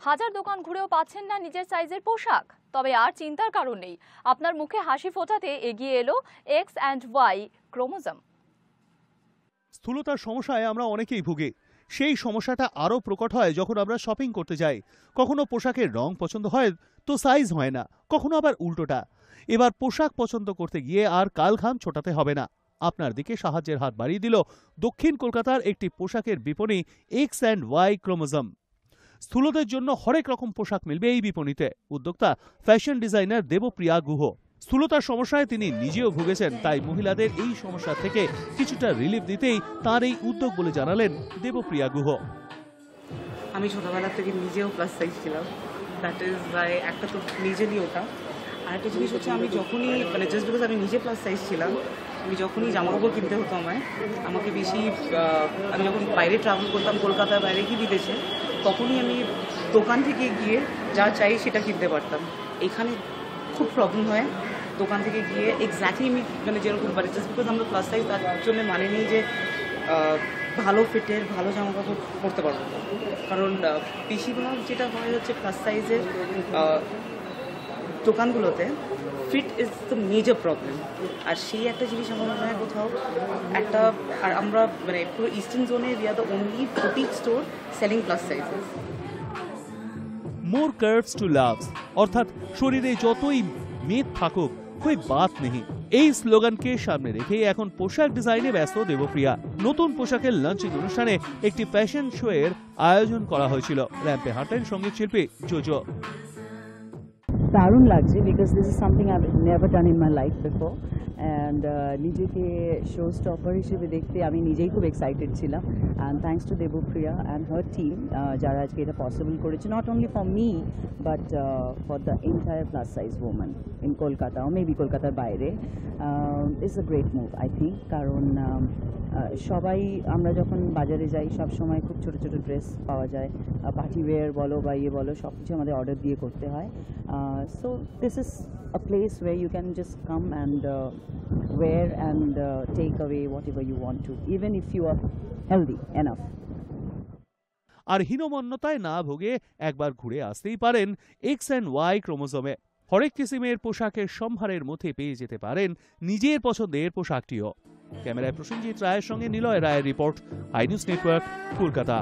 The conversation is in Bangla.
হাজার দোকান ঘুরেও পাচ্ছেন না নিজের সাইজের পোশাক? তবে আর চিন্তার কারণ নেই, আপনার মুখে হাসি ফোটাতে এগিয়ে এলো X&Y ক্রোমোজোম। স্থূলতার সমস্যায় আমরা অনেকেই ভুগি। সেই সমস্যাটা আরও প্রকট হয় যখন আমরা শপিং করতে যাই। কখনো পোশাকের রং পছন্দ হয় তো সাইজ হয় না, কখনো আবার উল্টোটা। এবার পোশাক পছন্দ করতে গিয়ে আর কালঘাম ছোটাতে হবে না। আপনার দিকে সাহায্যের হাত বাড়িয়ে দিল দক্ষিণ কলকাতার একটি পোশাকের বিপণী X&Y ক্রোমোজোম। স্থূলদের জন্য হরেক রকম পোশাক মিলবে এই বিপণীতে। উদ্যোক্তা ফ্যাশন ডিজাইনার দেবপ্রিয়া গুহ। স্থূলতার সমস্যায় তিনি নিজেও ভুগেছেন, তাই মহিলাদের এই সমস্যা থেকে কিছুটা রিলিফ দিতেই তার এই উদ্যোগ বলে জানালেন দেবপ্রিয়া গুহ। আমি ছোটবেলা থেকে নিজেও প্লাস সাইজ ছিলাম, দ্যাট ইজ বাই একটা তো মেজরলি ওটা। আর একটা জিনিস হচ্ছে, আমি যখনই জাস্ট বিকজ আমি নিজে প্লাস সাইজ ছিলাম, আমি যখনই জামাকাপড় কিনতে হতো আমাকে বেশি, আমি যখন বাইরে ট্রাভেল করতাম, কলকাতার বাইরে কি বিদেশে, তখনই আমি দোকান থেকে গিয়ে যা চাই সেটা কিনতে পারতাম। এখানে খুব প্রবলেম হয় দোকান থেকে গিয়ে এক্স্যাক্টলি আমি যেরকম জাস্ট বিকজ আমরা প্লাস সাইজ তার জন্য মানে নেই যে ভালো ফিটের ভালো জামাকাপড় পরতে পারবো। কারণ বেশিরভাগ যেটা হয় হচ্ছে প্লাস সাইজের দোকানগুলোতে fit is the major problem. আর সেই একটা জিনিস আমার মনে হয় কোথাও একটা, আর আমরা পুরো ইস্টার্ন জোনে we are the only boutique store selling plus sizes. More curves to loves, অর্থাৎ শরীরে যতই মেদ থাকুক কোই বাত নেই, এই স্লোগানকে সামনে রেখে এখন পোশাক ডিজাইনে ব্যস্ত দেবপ্রিয়া। নতুন পোশাকের লঞ্চিং অনুষ্ঠানে একটি ফ্যাশন শো এর আয়োজন করা হয়েছিল। র্যাম্পে হাঁটেন সঙ্গীত শিল্পী জোজো। দারুণ লাগছে, because this is something I have never done in my life before. And নিজেকে শো স্টপার হিসেবে দেখতে আমি নিজেই খুব এক্সাইটেড ছিলাম। And thanks to Debpriya and her team, যারা আজকে এটা পসিবল করেছে, not only for me but for the entire plus size woman in Kolkata, ও মেবি কলকাতার বাইরে। It's a great move I think, কারণ সবাই আমরা যখন বাজারে যাই সব সময় খুব ছোটো ছোটো ড্রেস পাওয়া যায়, পার্টি ওয়্যার বলো বা ইয়ে বলো, সব কিছু আমাদের অর্ডার দিয়ে করতে হয়। So this is a place where you can just come and wear and take away whatever you want to, even if you are healthy enough. আর হীনমন্যতায় না ভোগে একবার ঘুরে আসতেই পারেন X&Y ক্রোমোজোমে। হরেক কিসিমের পোশাকের সম্ভারের মধ্যে পেয়ে যেতে পারেন নিজের পছন্দের পোশাকটিও। ক্যামেরায় প্রসেনজিৎ রায়ের সঙ্গে নিলয় রায়ের report, I news network, Kolkata.